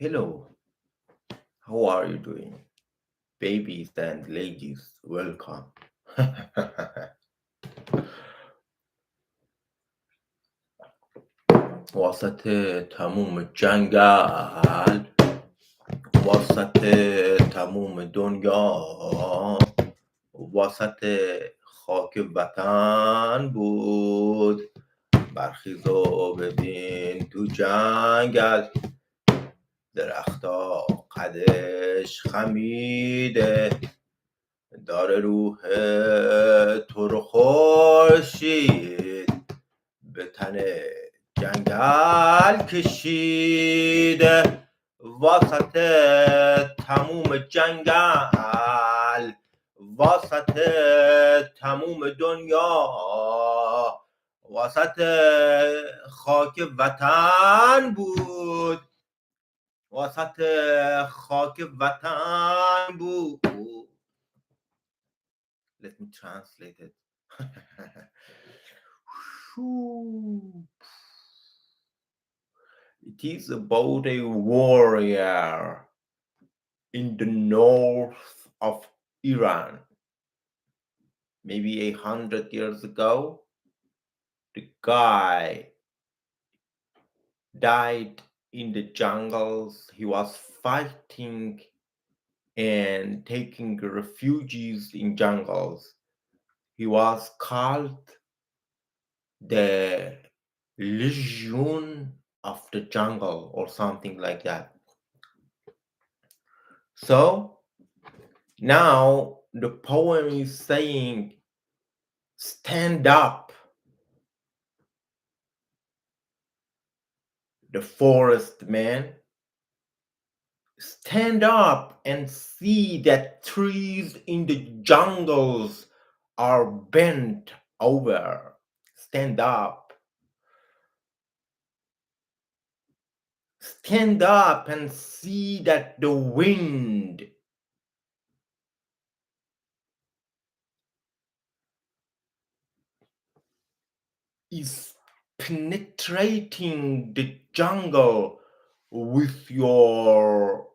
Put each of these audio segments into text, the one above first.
Hello, how are you doing? Babies and ladies, welcome. وسط تموم جنگل وسط تموم دنیا وسط خاک وطن بود برخیز و ببین تو جنگل درختا قدش خمیده داره روح تو رو خورشید به تن جنگل کشیده وسط تموم جنگل وسط تموم دنیا وسط خاک وطن بود وسط خاک وطن بود. Let me translate it. It is about a warrior in the north of Iran. Maybe 100 years ago, the guy died in the jungles. He was fighting and taking refugees in jungles. He was called the Legion of the Jungle or something like that. So now the poem is saying, stand up, the forest man. Stand up and see that trees in the jungles are bent over. Stand up. Stand up and see that the wind is penetrating the jungle with your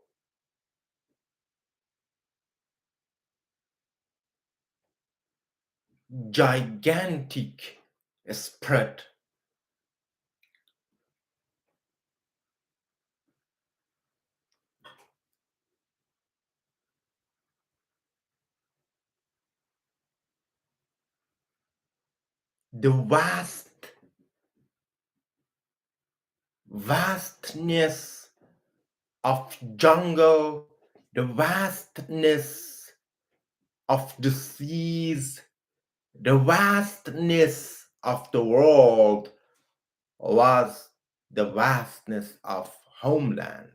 gigantic spread. The vastness of jungle, the vastness of the seas, the vastness of the world was the vastness of homeland.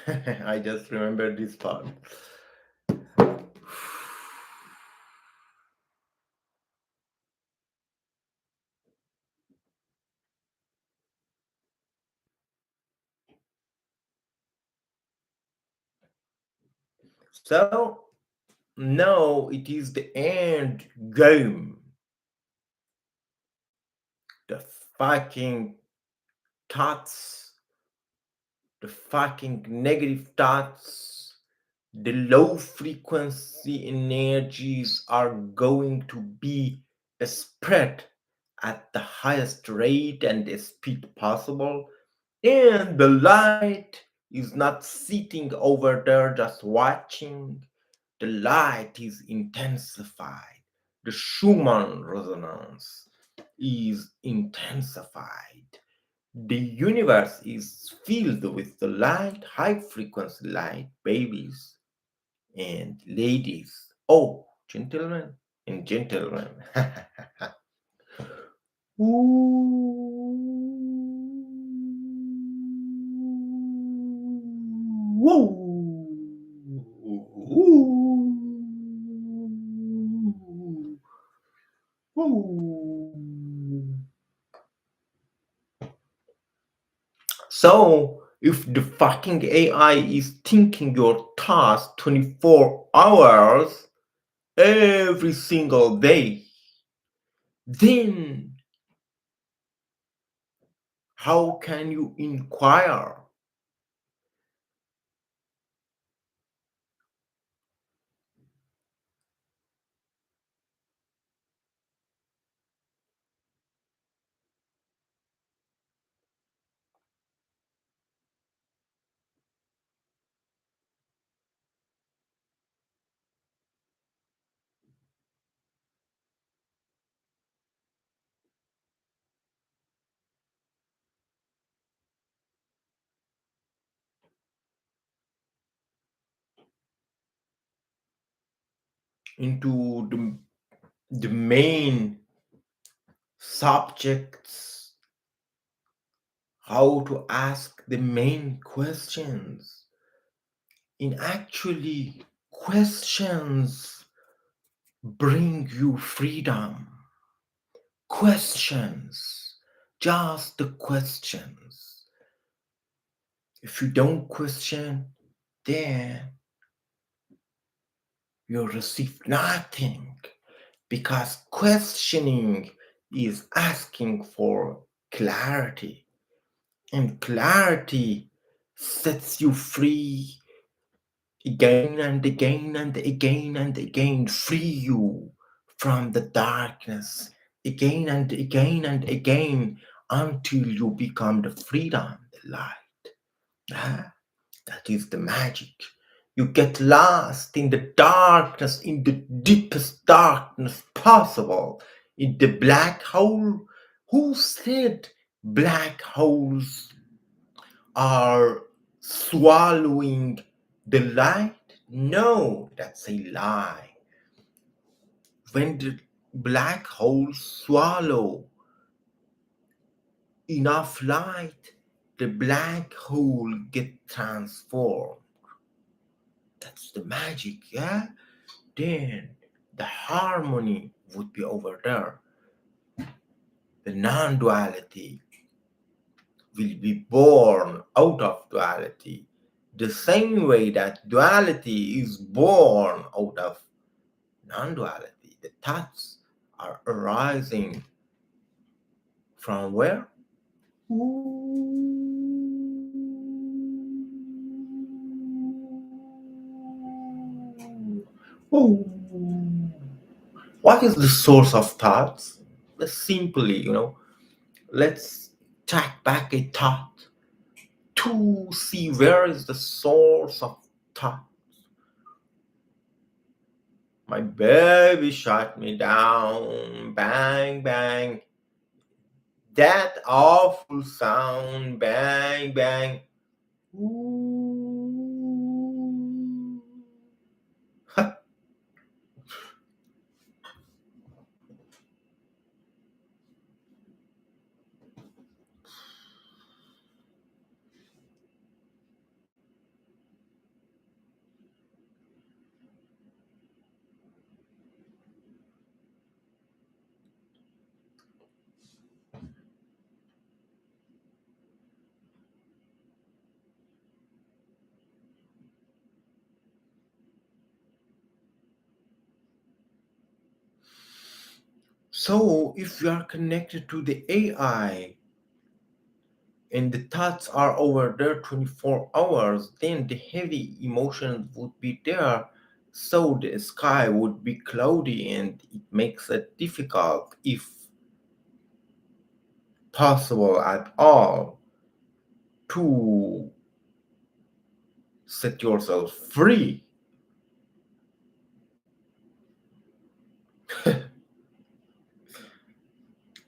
I just remember this part. So now it is the end game. The fucking thoughts, the fucking negative thoughts, the low frequency energies are going to be spread at the highest rate and speed possible, and the light is not sitting over there just watching. The light is intensified. The Schumann resonance is intensified. The universe is filled with the light, high frequency light, babies and ladies. Oh, gentlemen and gentlemen. So, if the fucking AI is thinking your thoughts 24 hours every single day, then How can you inquire into the main subjects, how to ask the main questions? In actually, questions bring you freedom. Questions, just the questions. If you don't question, then you receive nothing, because questioning is asking for clarity, and clarity sets you free again and again and again and again, free you from the darkness again and again and again until you become the freedom, the light. Ah, that is the magic. You get lost in the darkness, in the deepest darkness possible, in the black hole. Who said black holes are swallowing the light? No, that's a lie. When the black holes swallow enough light, the black hole get transformed. That's the magic, yeah? Then the harmony would be over there. The non duality will be born out of duality, the same way that duality is born out of non duality. The thoughts are arising from where? Ooh. What is the source of thoughts? Let's simply, let's track back a thought to see where is the source of thought. My baby shot me down, bang, bang. That awful sound, bang, bang. Ooh. So, if you are connected to the AI and the thoughts are over there 24 hours, then the heavy emotions would be there. So, the sky would be cloudy and it makes it difficult, if possible at all, to set yourself free.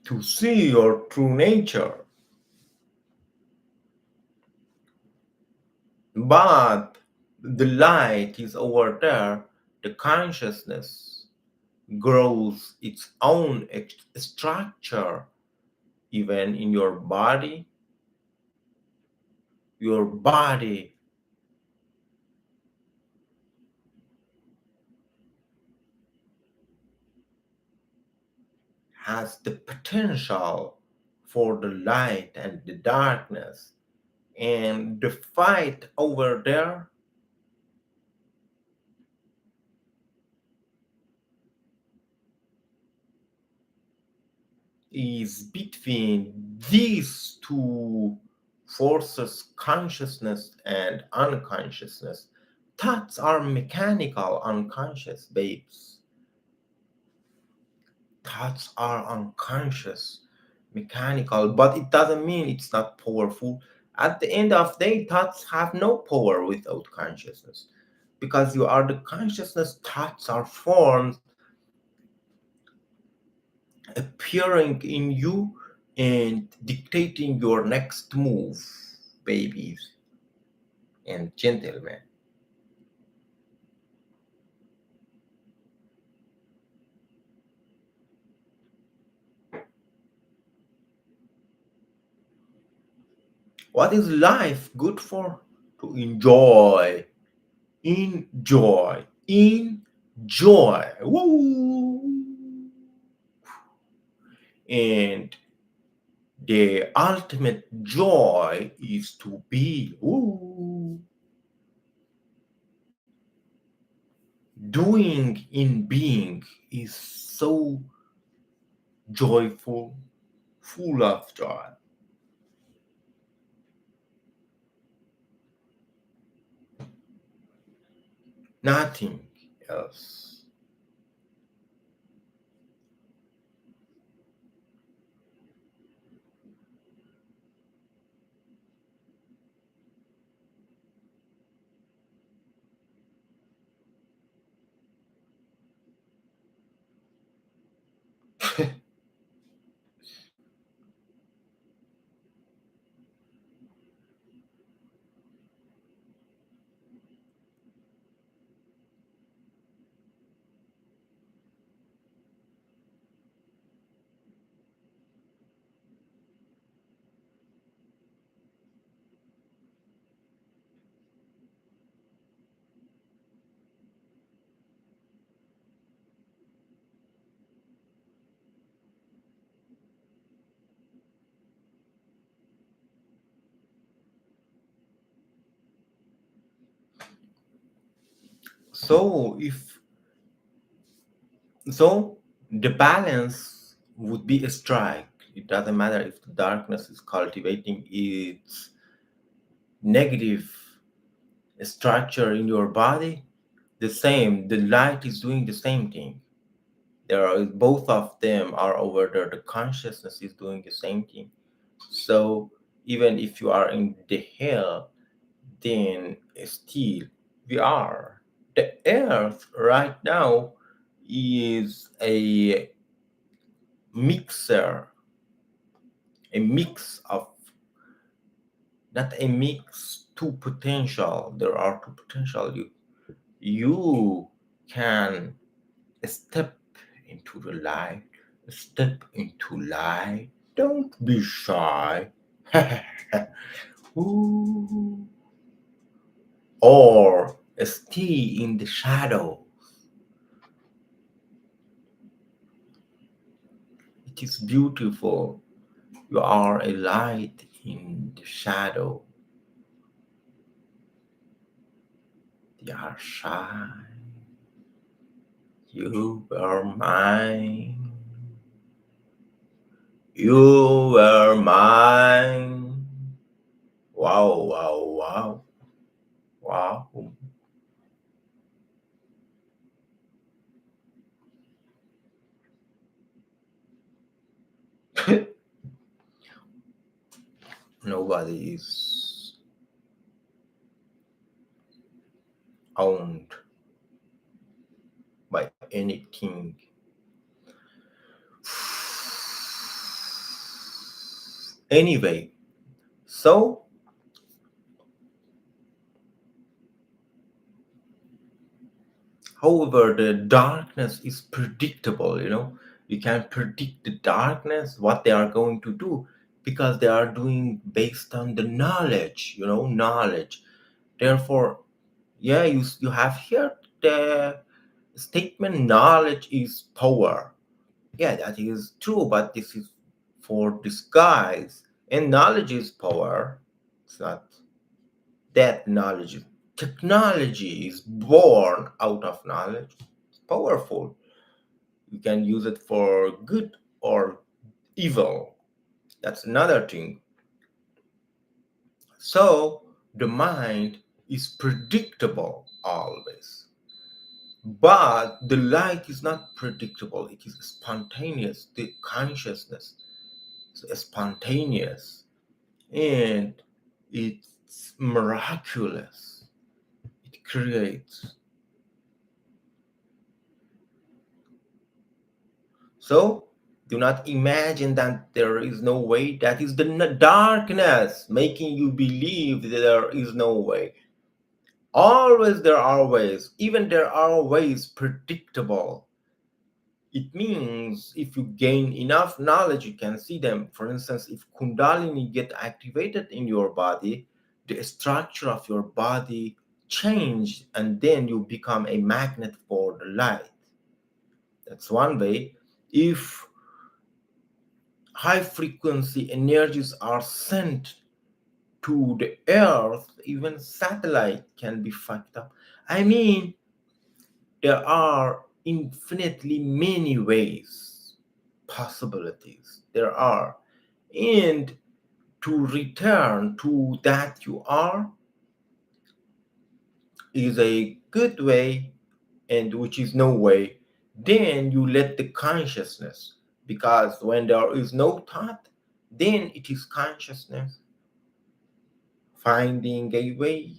To see your true nature. But the light is over there, the consciousness grows its own structure, even in your body. Your body has the potential for the light and the darkness, and the fight over there is between these two forces, consciousness and unconsciousness, thoughts are mechanical, unconscious, babes. Thoughts are unconscious, mechanical, but it doesn't mean it's not powerful. At the end of the day, thoughts have no power without consciousness, because you are the consciousness. Thoughts are forms appearing in you and dictating your next move, babies and gentlemen. What is life good for? To enjoy, enjoy, enjoy. Woo! And the ultimate joy is to be, woo, doing in being is so joyful, full of joy. Nothing else. So if so, the balance would be a strike. It doesn't matter if the darkness is cultivating its negative structure in your body. The same, the light is doing the same thing. There are both of them are over there. The consciousness is doing the same thing. So even if you are in the hell, then still we are. The earth right now is a mixer, a mix of, not a mix, two potential. There are two potential. You can step into the light, step into light. Don't be shy. Ooh. Or stay in the shadow. It is beautiful. You are a light in the shadow. You are shy. You were mine. You were mine. Wow, wow, wow, wow. Nobody is owned by anything. Anyway, so however, the darkness is predictable, You can predict the darkness, what they are going to do, because they are doing based on the knowledge, knowledge. Therefore, yeah, you have here the statement knowledge is power. Yeah, that is true, but this is for disguise. And knowledge is power. It's not that knowledge. Technology is born out of knowledge. It's powerful. You can use it for good or evil. That's another thing. So the mind is predictable always. But the light is not predictable, it is spontaneous. The consciousness is spontaneous and it's miraculous. It creates. So do not imagine that there is no way. That is the darkness making you believe that there is no way. Always there are ways. Even there are ways predictable. It means if you gain enough knowledge, you can see them. For instance, if Kundalini get activated in your body, the structure of your body change, and then you become a magnet for the light. That's one way. If high frequency energies are sent to the earth, even satellite can be fucked up. I mean, there are infinitely many ways, possibilities. There are. And to return to that you are is a good way, and which is no way. Then you let the consciousness, because when there is no thought, then it is consciousness finding a way,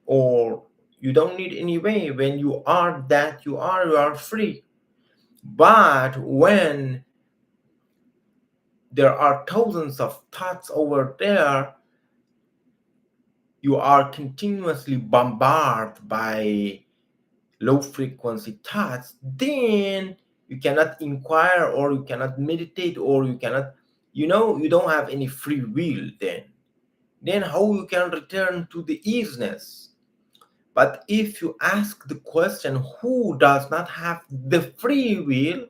or you don't need any way. When you are that you are free. But when there are thousands of thoughts over there, you are continuously bombarded by low frequency thoughts, then you cannot inquire, or you cannot meditate, or you cannot, you don't have any free will. Then how you can return to the easiness? But if you ask the question, who does not have the free will,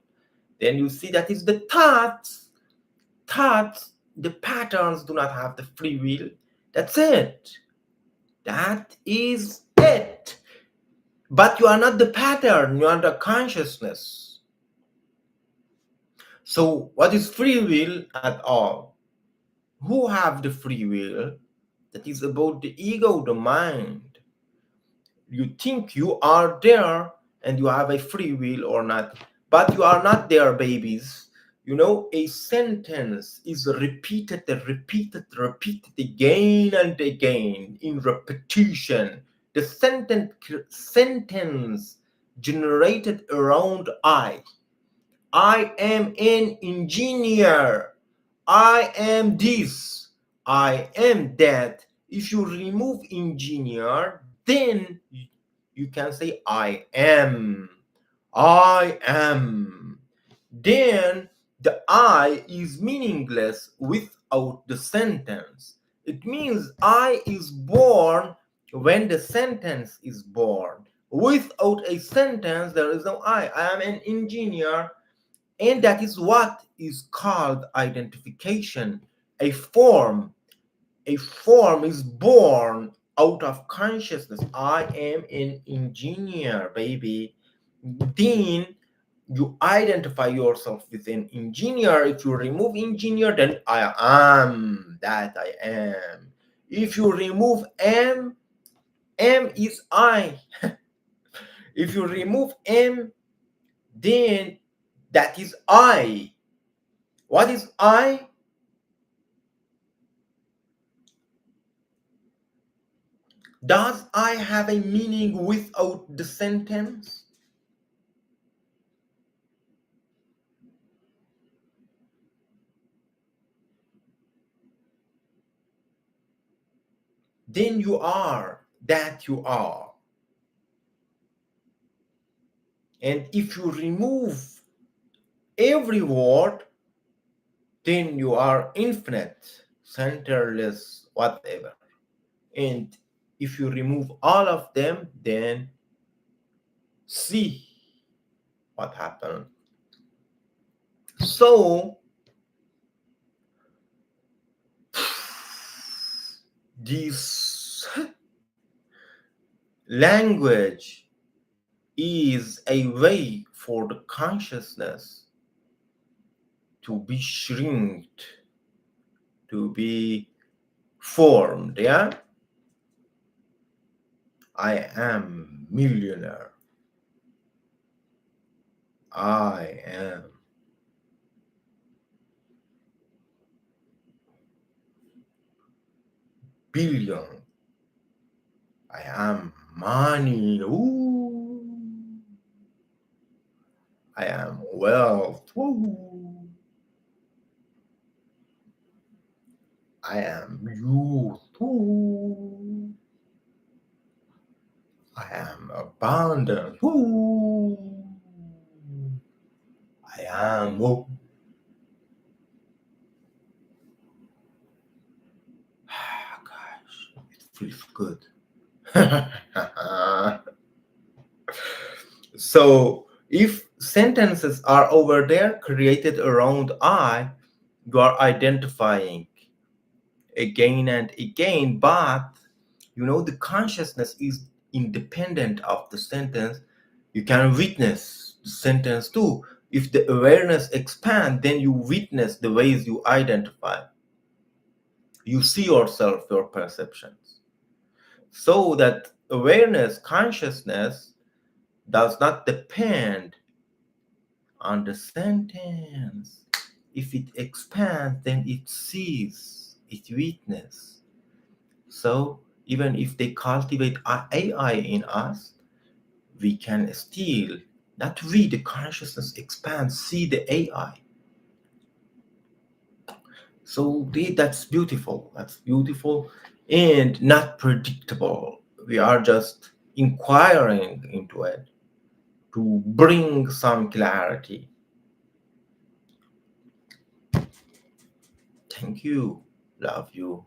then you see that is the thoughts. Thoughts, the patterns do not have the free will. That's it. That is it. But you are not the pattern, you are the consciousness. So what is free will at all? Who have the free will? That is about the ego, the mind. You think you are there and you have a free will or not, but you are not there, babies. A sentence is repeated again and again in repetition. The sentence generated around I am an engineer. I am this. I am that. If you remove engineer, then you can say I am. I am. Then the I is meaningless without the sentence. It means I is born when the sentence is born. Without a sentence, there is no I. I am an engineer, and that is what is called identification. A form. A form is born out of consciousness. I am an engineer, baby. Then you identify yourself with an engineer. If you remove engineer, then I am that I am. If you remove M is I. If you remove M, then that is I. What is I? Does I have a meaning without the sentence? Then you are that you are. And if you remove every word, then you are infinite, centerless, whatever. And if you remove all of them, then see what happened. So this language is a way for the consciousness to be shrinked to be formed. Yeah, I am millionaire. I am billion. I am money. Ooh. I am wealth. Ooh. I am youth. Ooh. I am abundant. Ooh. I am. Oh, gosh, it feels good. So, if sentences are over there created around I, you are identifying again and again, but the consciousness is independent of the sentence. You can witness the sentence too. If the awareness expands, then you witness the ways you identify. You see yourself, your perceptions. So that awareness, consciousness, does not depend on the sentence. If it expands, then it sees, it witness. So even if they cultivate AI in us, we can still, not we, the consciousness expands, see the AI. So that's beautiful. That's beautiful and not predictable. We are just inquiring into it to bring some clarity. Thank you. Love you.